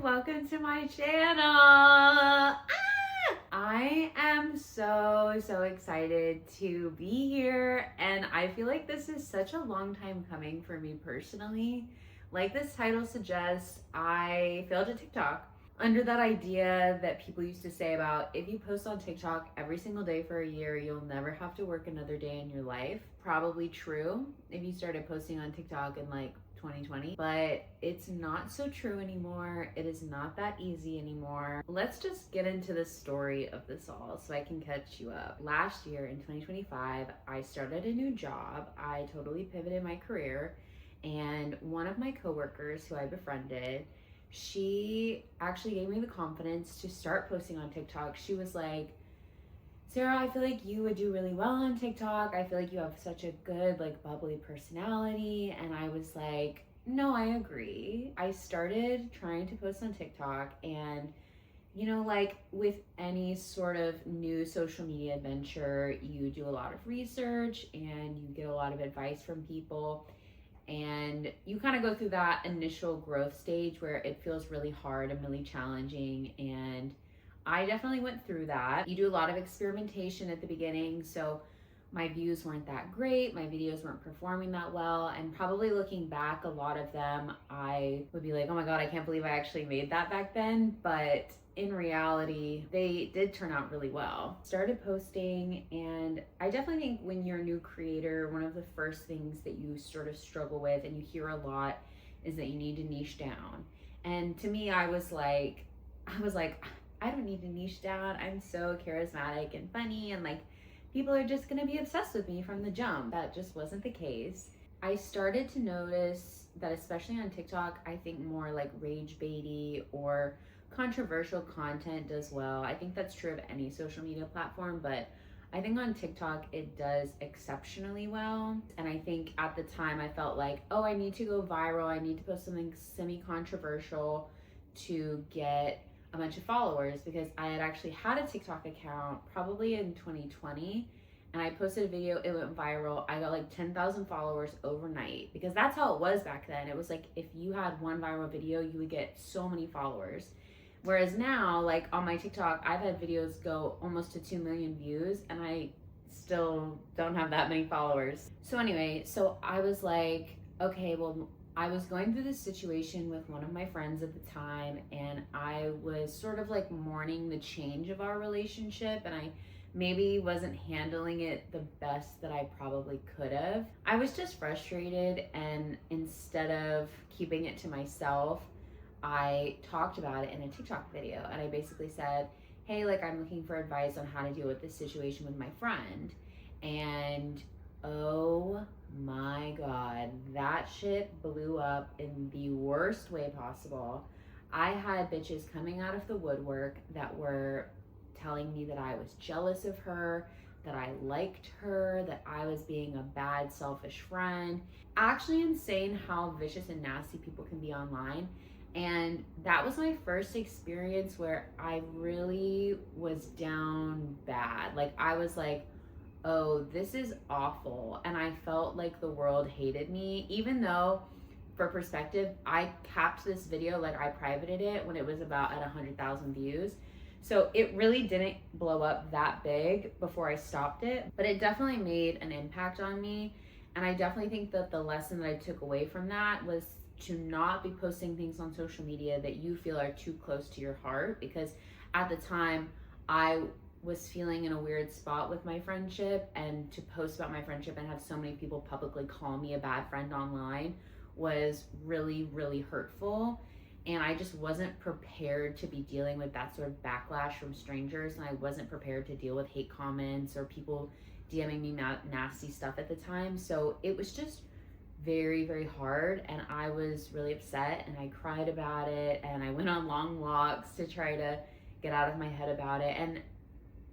welcome to my channel. I am so excited to be here, and I feel like this is such a long time coming for me personally. Like this title suggests, I failed at TikTok. Under that idea that people used to say about if you post on TikTok every single day for a year, you'll never have to work another day in your life. Probably true if you started posting on TikTok in like 2020, but it's not so true anymore. It is not that easy anymore. Let's just get into the story of this all so I can catch you up. Last year in 2025, I started a new job. I totally pivoted my career, and one of my coworkers who I befriended, she actually gave me the confidence to start posting on TikTok. She was like, Sarah, I feel like you would do really well on TikTok. I feel like you have such a good, like, bubbly personality. And I was like, no, I agree. I started trying to post on TikTok, and like with any sort of new social media adventure, you do a lot of research and you get a lot of advice from people. And you kind of go through that initial growth stage where it feels really hard and really challenging. And I definitely went through that. You do a lot of experimentation at the beginning. So my views weren't that great. My videos weren't performing that well. And probably looking back, a lot of them, I would be like, oh my God, I can't believe I actually made that back then. But in reality, they did turn out really well. Started posting, and I definitely think when you're a new creator, one of the first things that you sort of struggle with and you hear a lot is that you need to niche down. And to me, I was like, I don't need to niche down. I'm so charismatic and funny, and like people are just gonna be obsessed with me from the jump. That just wasn't the case. I started to notice that, especially on TikTok, I think more like rage baity or controversial content does well. I think that's true of any social media platform, but I think on TikTok it does exceptionally well. And I think at the time I felt like, oh, I need to go viral. I need to post something semi-controversial to get a bunch of followers, because I had actually had a TikTok account probably in 2020, and I posted a video, it went viral. I got like 10,000 followers overnight, because that's how it was back then. It was like if you had one viral video, you would get so many followers. Whereas now, like on my TikTok, I've had videos go almost to 2 million views, and I still don't have that many followers. So anyway, so I was like, okay, well, I was going through this situation with one of my friends at the time, and I was sort of like mourning the change of our relationship, and I maybe wasn't handling it the best that I probably could have. I was just frustrated, and instead of keeping it to myself, I talked about it in a TikTok video, and I basically said, hey, like, I'm looking for advice on how to deal with this situation with my friend. And oh my God, that shit blew up in the worst way possible. I had bitches coming out of the woodwork that were telling me that I was jealous of her, that I liked her, that I was being a bad, selfish friend. Actually insane how vicious and nasty people can be online. And that was my first experience where I really was down bad. Like, I was like, oh, this is awful. And I felt like the world hated me, even though, for perspective, I capped this video, like I privated it when it was about at 100,000 views. So it really didn't blow up that big before I stopped it, but it definitely made an impact on me. And I definitely think that the lesson that I took away from that was to not be posting things on social media that you feel are too close to your heart, because at the time I was feeling in a weird spot with my friendship, and to post about my friendship and have so many people publicly call me a bad friend online was really, really hurtful. And I just wasn't prepared to be dealing with that sort of backlash from strangers, and I wasn't prepared to deal with hate comments or people DMing me nasty stuff at the time. So it was just very, very hard, and I was really upset, and I cried about it, and I went on long walks to try to get out of my head about it. And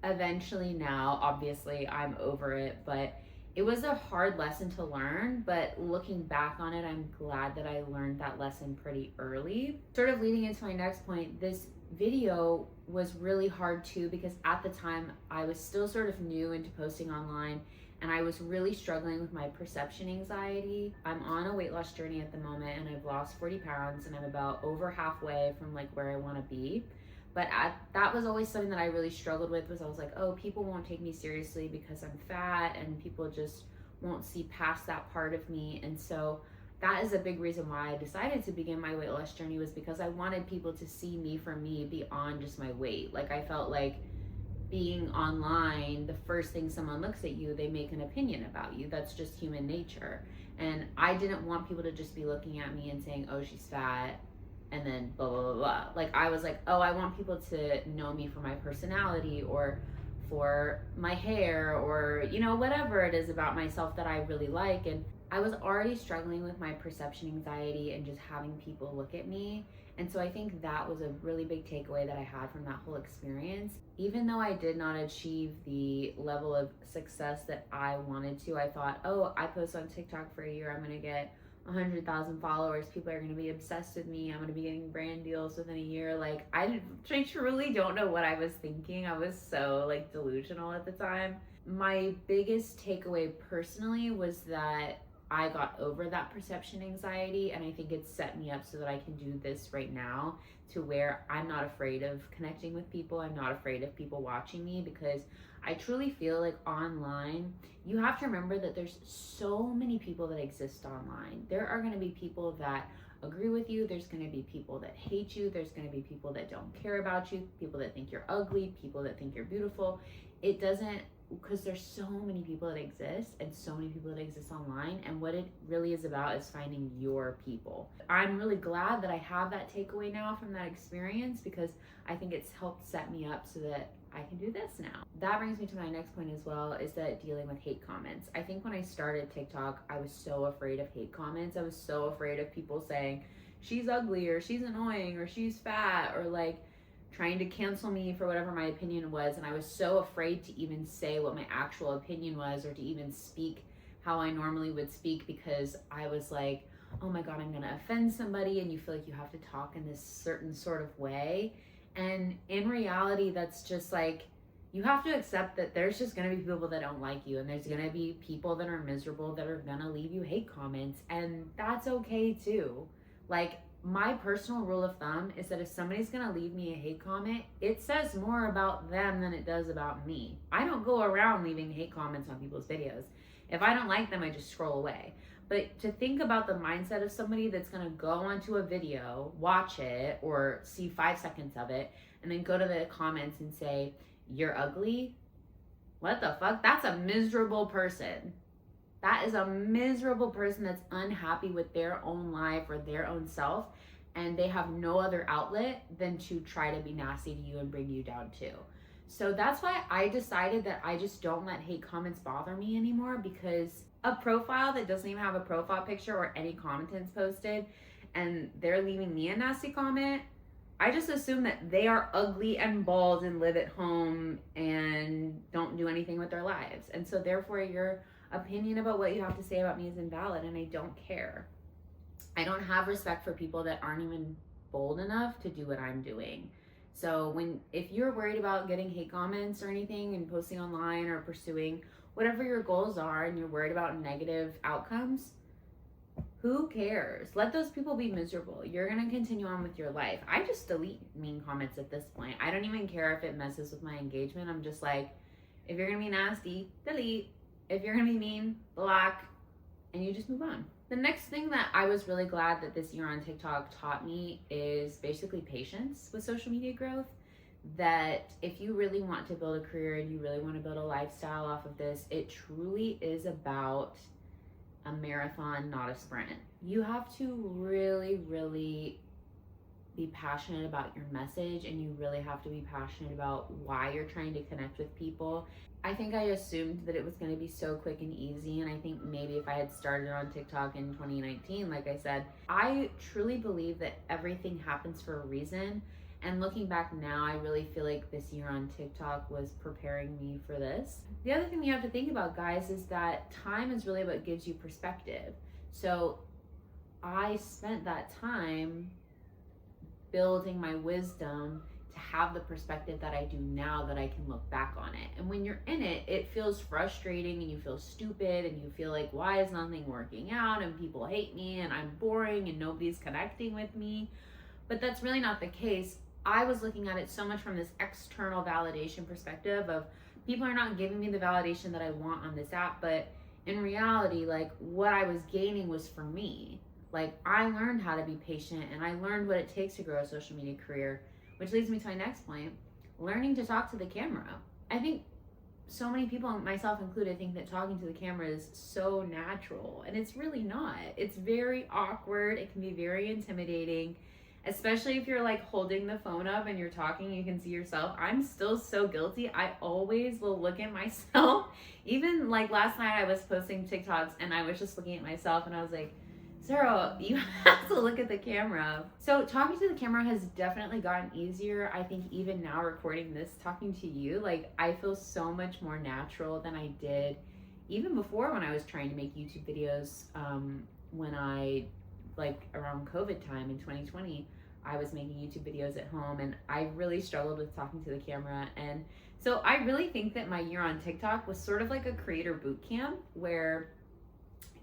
eventually now, obviously, I'm over it, but it was a hard lesson to learn. But looking back on it, I'm glad that I learned that lesson pretty early. Sort of leading into my next point, this video was really hard too, because at the time I was still sort of new into posting online, and I was really struggling with my perception anxiety. I'm on a weight loss journey at the moment, and I've lost 40 pounds, and I'm about over halfway from like where I want to be. But that was always something that I really struggled with, was I was like, oh, people won't take me seriously because I'm fat, and people just won't see past that part of me. And so that is a big reason why I decided to begin my weight loss journey, was because I wanted people to see me for me beyond just my weight. Like, I felt like being online, the first thing someone looks at you, they make an opinion about you. That's just human nature. And I didn't want people to just be looking at me and saying, oh, she's fat, and then blah, blah, blah, blah. Like, I was like, oh, I want people to know me for my personality, or for my hair, or, you know, whatever it is about myself that I really like. And I was already struggling with my perception anxiety and just having people look at me. And so I think that was a really big takeaway that I had from that whole experience. Even though I did not achieve the level of success that I wanted to, I thought, oh, I post on TikTok for a year, I'm going to get 100,000 followers. People are going to be obsessed with me. I'm going to be getting brand deals within a year. Like, I truly don't know what I was thinking. I was so like delusional at the time. My biggest takeaway personally was that I got over that perception anxiety, and I think it's set me up so that I can do this right now, to where I'm not afraid of connecting with people. I'm not afraid of people watching me, because I truly feel like online, you have to remember that there's so many people that exist online. There are going to be people that agree with you. There's going to be people that hate you. There's going to be people that don't care about you, people that think you're ugly, people that think you're beautiful. It doesn't, because there's so many people that exist, and so many people that exist online, and what it really is about is finding your people. I'm really glad that I have that takeaway now from that experience, because I think it's helped set me up so that I can do this now. That brings me to my next point as well, is that dealing with hate comments. I think when I started TikTok, I was so afraid of hate comments. I was so afraid of people saying, she's ugly, or she's annoying, or she's fat, or like trying to cancel me for whatever my opinion was. And I was so afraid to even say what my actual opinion was, or to even speak how I normally would speak, because I was like, oh my God, I'm gonna offend somebody. And you feel like you have to talk in this certain sort of way. And in reality, that's just like, you have to accept that there's just gonna be people that don't like you, and there's gonna be people that are miserable that are gonna leave you hate comments, and that's okay too. Like, my personal rule of thumb is that if somebody's gonna leave me a hate comment, it says more about them than it does about me. I don't go around leaving hate comments on people's videos. If I don't like them, I just scroll away. But to think about the mindset of somebody that's gonna go onto a video, watch it, or see 5 seconds of it, and then go to the comments and say, you're ugly? What the fuck? That's a miserable person. That is a miserable person that's unhappy with their own life or their own self, and they have no other outlet than to try to be nasty to you and bring you down too. So that's why I decided that I just don't let hate comments bother me anymore, because a profile that doesn't even have a profile picture or any comments posted, and they're leaving me a nasty comment, I just assume that they are ugly and bald and live at home and don't do anything with their lives. And so therefore your opinion about what you have to say about me is invalid, and I don't care. I don't have respect for people that aren't even bold enough to do what I'm doing. So if you're worried about getting hate comments or anything and posting online or pursuing whatever your goals are, and you're worried about negative outcomes, who cares? Let those people be miserable. You're going to continue on with your life. I just delete mean comments at this point. I don't even care if it messes with my engagement. I'm just like, if you're going to be nasty, delete. If you're going to be mean, block, and you just move on. The next thing that I was really glad that this year on TikTok taught me is basically patience with social media growth. That if you really want to build a career and you really want to build a lifestyle off of this, it truly is about a marathon, not a sprint. You have to really, really be passionate about your message, and you really have to be passionate about why you're trying to connect with people. I think I assumed that it was going to be so quick and easy, and I think maybe if I had started on TikTok in 2019, like I said, I truly believe that everything happens for a reason. And looking back now, I really feel like this year on TikTok was preparing me for this. The other thing you have to think about, guys, is that time is really what gives you perspective. So I spent that time building my wisdom, to have the perspective that I do now, that I can look back on it. And when you're in it, it feels frustrating and you feel stupid and you feel like, why is nothing working out and people hate me and I'm boring and nobody's connecting with me? But that's really not the case. I was looking at it so much from this external validation perspective of people are not giving me the validation that I want on this app, but in reality, like, what I was gaining was for me. Like, I learned how to be patient and I learned what it takes to grow a social media career, which leads me to my next point, learning to talk to the camera. I think so many people, myself included, think that talking to the camera is so natural, and it's really not. It's very awkward. It can be very intimidating, especially if you're like holding the phone up and you're talking, you can see yourself. I'm still so guilty. I always will look at myself. Even like last night I was posting TikToks and I was just looking at myself and I was like, Sarah, you have to look at the camera. So talking to the camera has definitely gotten easier. I think even now recording this, talking to you, like, I feel so much more natural than I did even before when I was trying to make YouTube videos. When I, like around COVID time in 2020, I was making YouTube videos at home and I really struggled with talking to the camera. And so I really think that my year on TikTok was sort of like a creator boot camp where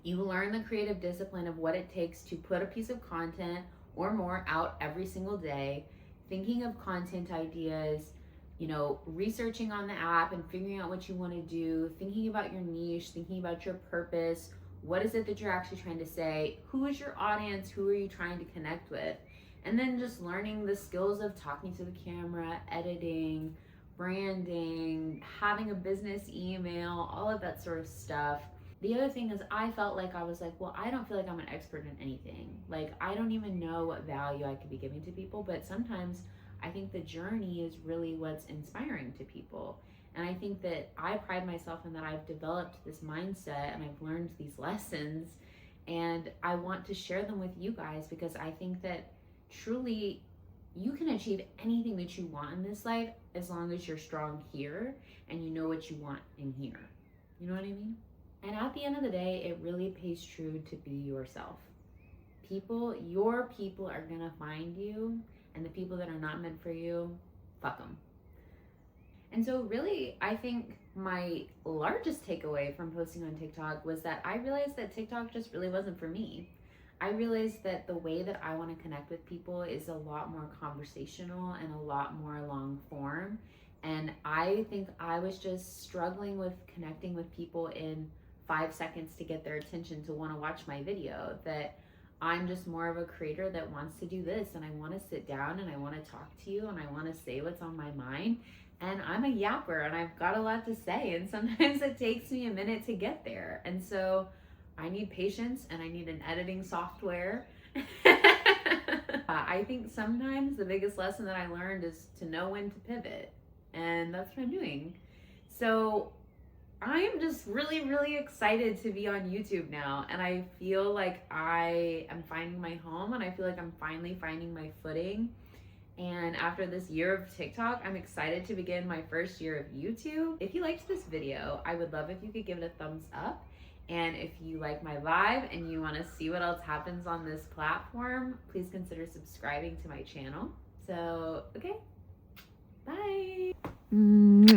you learn the creative discipline of what it takes to put a piece of content or more out every single day, thinking of content ideas, you know, researching on the app and figuring out what you want to do, thinking about your niche, thinking about your purpose. What is it that you're actually trying to say? Who is your audience? Who are you trying to connect with? And then just learning the skills of talking to the camera, editing, branding, having a business email, all of that sort of stuff. The other thing is I felt like I was like, well, I don't feel like I'm an expert in anything. Like, I don't even know what value I could be giving to people, but sometimes I think the journey is really what's inspiring to people. And I think that I pride myself in that I've developed this mindset and I've learned these lessons, and I want to share them with you guys because I think that truly you can achieve anything that you want in this life as long as you're strong here and you know what you want in here. You know what I mean? And at the end of the day, it really pays true to be yourself. Your people are gonna find you, and the people that are not meant for you, fuck them. And so really, I think my largest takeaway from posting on TikTok was that I realized that TikTok just really wasn't for me. I realized that the way that I want to connect with people is a lot more conversational and a lot more long form. And I think I was just struggling with connecting with people in 5 seconds to get their attention to want to watch my video. That I'm just more of a creator that wants to do this, and I want to sit down and I want to talk to you and I want to say what's on my mind. And I'm a yapper and I've got a lot to say, and sometimes it takes me a minute to get there. And so I need patience and I need an editing software. I think sometimes the biggest lesson that I learned is to know when to pivot, and that's what I'm doing. So I am just really, really excited to be on YouTube now, and I feel like I am finding my home, and I feel like I'm finally finding my footing. And after this year of TikTok, I'm excited to begin my first year of YouTube. If you liked this video, I would love if you could give it a thumbs up. And if you like my vibe and you want to see what else happens on this platform, please consider subscribing to my channel. So, okay, bye.